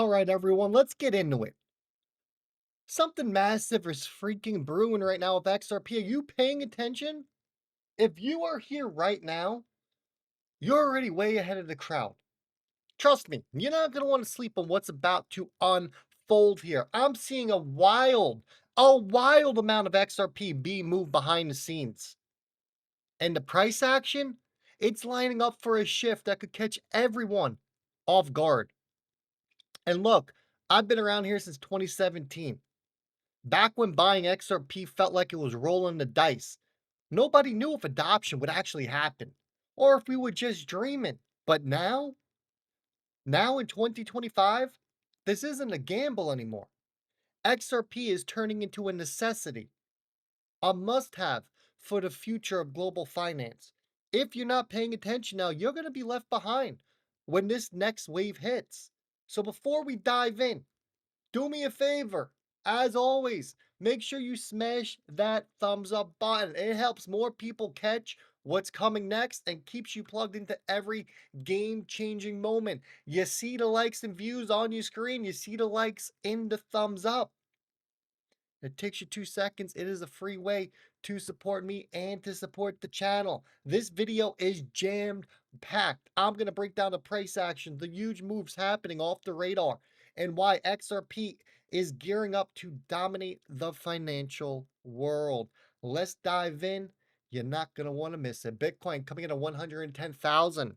All right, everyone, let's get into it. Something massive is freaking brewing right now with XRP. Are you paying attention? If you are here right now, you're already way ahead of the crowd. Trust me, you're not going to want to sleep on what's about to unfold here. I'm seeing a wild amount of XRP being moved behind the scenes. And the price action, it's lining up for a shift that could catch everyone off guard. And look, I've been around here since 2017. Back when buying XRP felt like it was rolling the dice. Nobody knew if adoption would actually happen or if we were just dreaming. But now in 2025, this isn't a gamble anymore. XRP is turning into a necessity, a must have for the future of global finance. If you're not paying attention now, you're going to be left behind when this next wave hits. So before we dive in, do me a favor. As always, make sure you smash that thumbs up button. It helps more people catch what's coming next and keeps you plugged into every game changing moment. You see the likes and views on your screen, you see the likes in the thumbs up. It takes you 2 seconds. It is a free way to support me and to support the channel. This video is jammed packed. I'm going to break down the price action, the huge moves happening off the radar, and why XRP is gearing up to dominate the financial world. Let's dive in. You're not going to want to miss it. Bitcoin coming in at 110,000.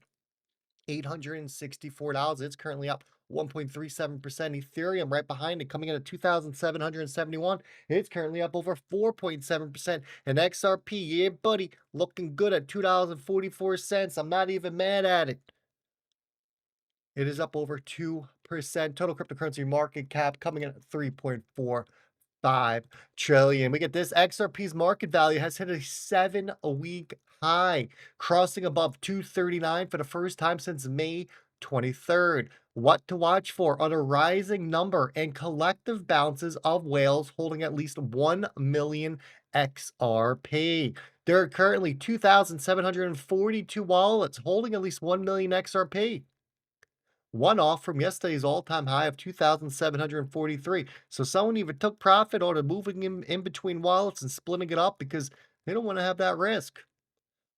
$864. It's currently up 1.37%. Ethereum right behind it, coming in at 2,771. It's currently up over 4.7%. And XRP, yeah, buddy, looking good at $2.44. I'm not even mad at it. It is up over 2%. Total cryptocurrency market cap coming in at 3.45 trillion. We get this. XRP's market value has hit a 7-week high, crossing above 239 for the first time since May 23rd. What to watch for are the rising number and collective bounces of whales holding at least 1 million XRP. There are currently 2,742 wallets holding at least 1 million XRP, one off from yesterday's all-time high of 2,743. So someone either took profit or they're moving in between wallets and splitting it up because they don't want to have that risk.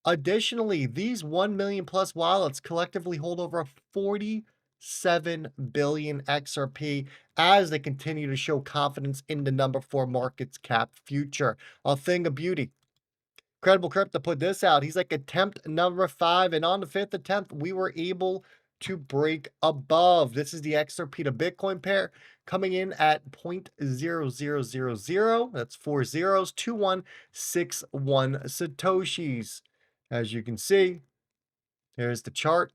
Additionally, these 1 million plus wallets collectively hold over 47 billion XRP as they continue to show confidence in the number 4 markets cap future. A thing of beauty. Credible Crypto put this out. He's like attempt number 5, and on the 5th attempt, we were able to break above. This is the XRP to Bitcoin pair coming in at 0.0000. That's 4 zeros, 2161 Satoshis. As you can see, here's the chart.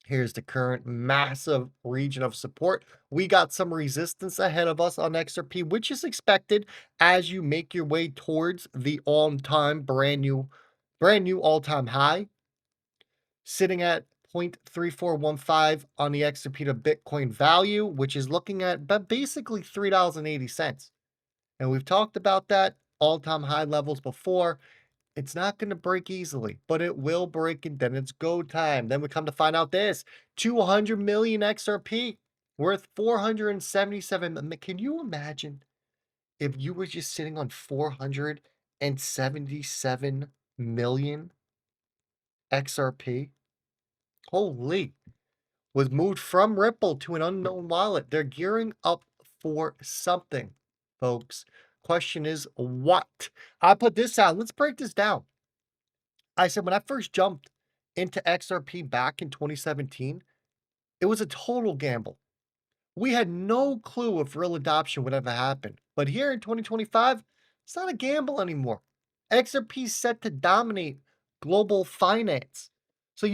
Here's the current massive region of support. We got some resistance ahead of us on XRP, which is expected as you make your way towards the all-time brand new all-time high, sitting at 0.3415 on the XRP to Bitcoin value, which is looking at but basically $3.80. And we've talked about that all-time high levels before. It's not going to break easily, but it will break, and then it's go time. Then we come to find out this 200 million XRP worth 477. Can you imagine if you were just sitting on 477 million XRP? Holy, was moved from Ripple to an unknown wallet. They're gearing up for something, folks. Question is what? I put this out. Let's break this down. I said when I first jumped into XRP back in 2017, it was a total gamble. We had no clue if real adoption would ever happen. But here in 2025, it's not a gamble anymore. XRP is set to dominate global finance. So,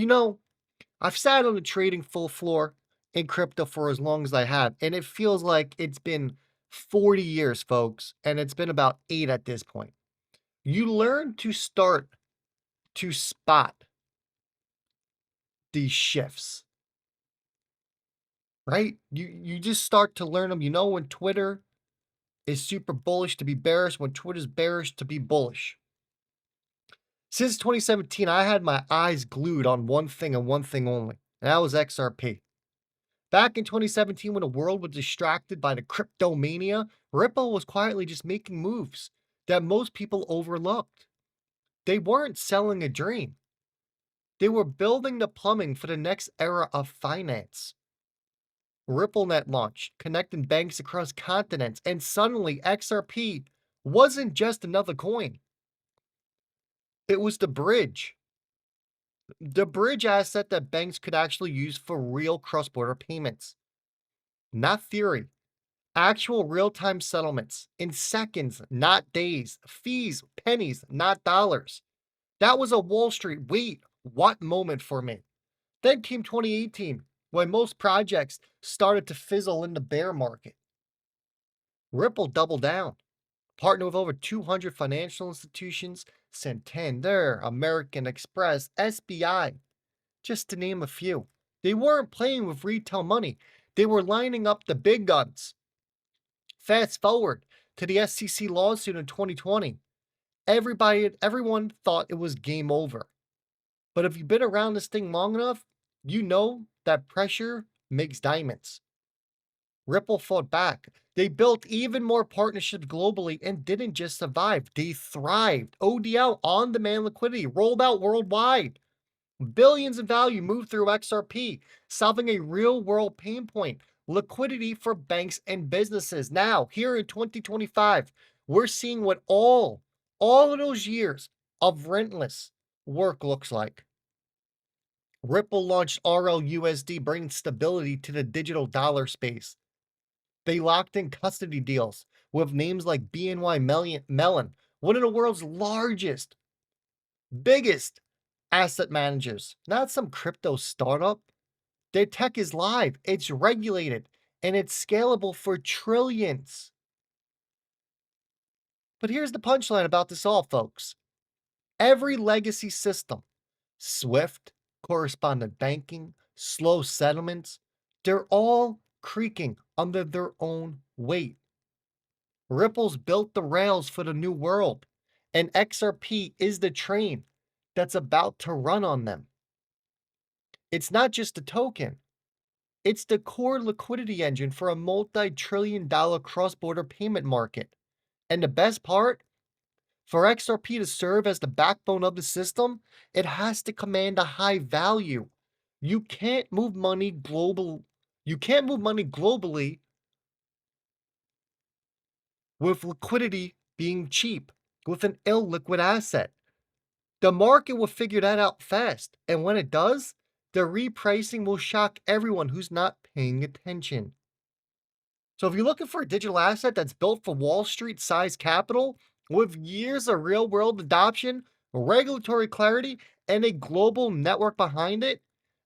I've sat on the trading full floor in crypto for as long as I have, and it feels like it's been 40 years, folks, and it's been about 8 at this point. You learn to start to spot these shifts, right? You just start to learn them. You know when Twitter is super bullish to be bearish, when Twitter's bearish to be bullish. Since 2017, I had my eyes glued on one thing and one thing only, and that was XRP. Back in 2017, when the world was distracted by the crypto mania, Ripple was quietly just making moves that most people overlooked. They weren't selling a dream, they were building the plumbing for the next era of finance. RippleNet launched, connecting banks across continents, and suddenly XRP wasn't just another coin. It was the bridge asset that banks could actually use for real cross border payments. Not theory, actual real time settlements in seconds, not days, fees, pennies, not dollars. That was a Wall Street wait, what moment for me. Then came 2018, when most projects started to fizzle in the bear market. Ripple doubled down, partnered with over 200 financial institutions, Santander, American Express, SBI, just to name a few. They weren't playing with retail money, they were lining up the big guns. Fast forward to the SEC lawsuit in 2020. Everyone thought it was game over. But if you've been around this thing long enough, you know that pressure makes diamonds. Ripple fought back. They built even more partnerships globally and didn't just survive, they thrived. ODL, on demand liquidity, rolled out worldwide. Billions in value moved through XRP, solving a real world pain point, liquidity for banks and businesses. Now, here in 2025, we're seeing what all of those years of rentless work looks like. Ripple launched RLUSD, bringing stability to the digital dollar space. They locked in custody deals with names like BNY Mellon, one of the world's largest, biggest asset managers, not some crypto startup. Their tech is live, it's regulated, and it's scalable for trillions. But here's the punchline about this all, folks. Every legacy system, Swift, correspondent banking, slow settlements, they're all creaking under their own weight. Ripple's built the rails for the new world, and XRP is the train that's about to run on them. It's not just a token, it's the core liquidity engine for a multi-trillion-dollar cross-border payment market. And the best part, for XRP to serve as the backbone of the system, it has to command a high value. You can't move money globally with liquidity being cheap, with an illiquid asset. The market will figure that out fast, and when it does, the repricing will shock everyone who's not paying attention. So if you're looking for a digital asset that's built for Wall Street size capital with years of real world adoption, regulatory clarity, and a global network behind it,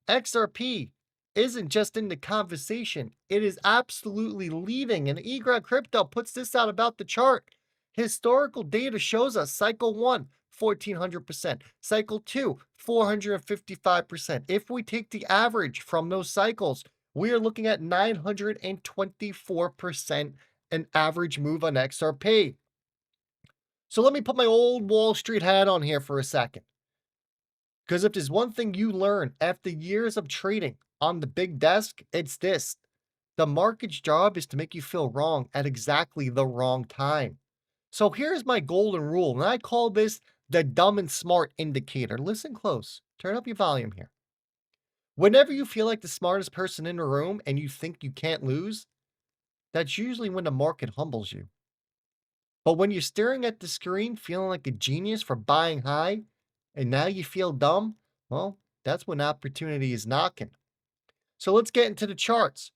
XRP isn't just in the conversation. It is absolutely leading. And eGrad Crypto puts this out about the chart. Historical data shows us cycle one, 1400%, cycle two, 455%. If we take the average from those cycles, we are looking at 924% an average move on XRP. So let me put my old Wall Street hat on here for a second. Because if there's one thing you learn after years of trading on the big desk, it's this. The market's job is to make you feel wrong at exactly the wrong time. So here's my golden rule, and I call this the dumb and smart indicator. Listen close. Turn up your volume here. Whenever you feel like the smartest person in the room and you think you can't lose, that's usually when the market humbles you. But when you're staring at the screen feeling like a genius for buying high and now you feel dumb, well, that's when opportunity is knocking. So let's get into the charts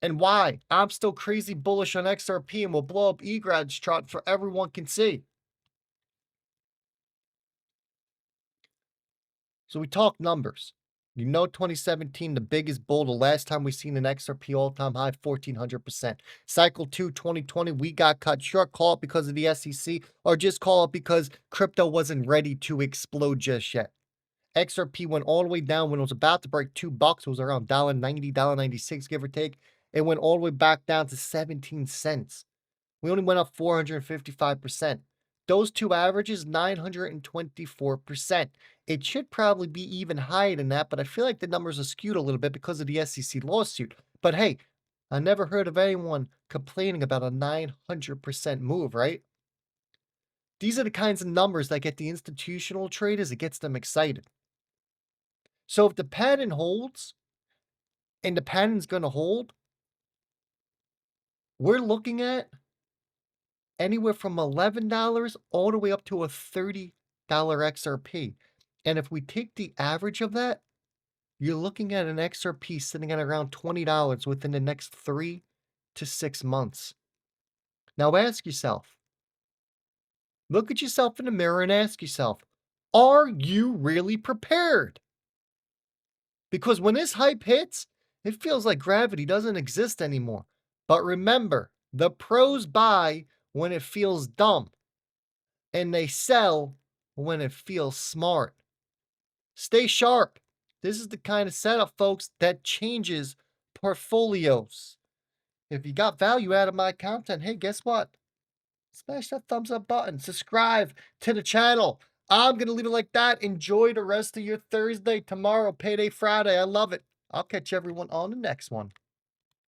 and why I'm still crazy bullish on XRP and will blow up eGrad's chart for everyone can see. So we talk numbers. You know 2017, the biggest bull, the last time we seen an XRP all-time high, 1,400%. Cycle 2, 2020, we got cut short. Call it because of the SEC, or just call it because crypto wasn't ready to explode just yet. XRP went all the way down when it was about to break $2. It was around $1.90, $1.96, give or take. It went all the way back down to 17 cents. We only went up 455%. Those two averages, 924%. It should probably be even higher than that, but I feel like the numbers are skewed a little bit because of the SEC lawsuit. But hey, I never heard of anyone complaining about a 900% move, right? These are the kinds of numbers that get the institutional traders, it gets them excited. So if the pattern holds, and the pattern's going to hold, we're looking at anywhere from $11 all the way up to a $30 XRP. And if we take the average of that, you're looking at an XRP sitting at around $20 within the next 3 to 6 months. Now ask yourself, look at yourself in the mirror and ask yourself, are you really prepared? Because when this hype hits, it feels like gravity doesn't exist anymore. But remember, the pros buy when it feels dumb, and they sell when it feels smart. Stay sharp. This is the kind of setup, folks, that changes portfolios. If you got value out of my content, hey, guess what? Smash that thumbs up button. Subscribe to the channel. I'm going to leave it like that. Enjoy the rest of your Thursday. Tomorrow, payday Friday. I love it. I'll catch everyone on the next one.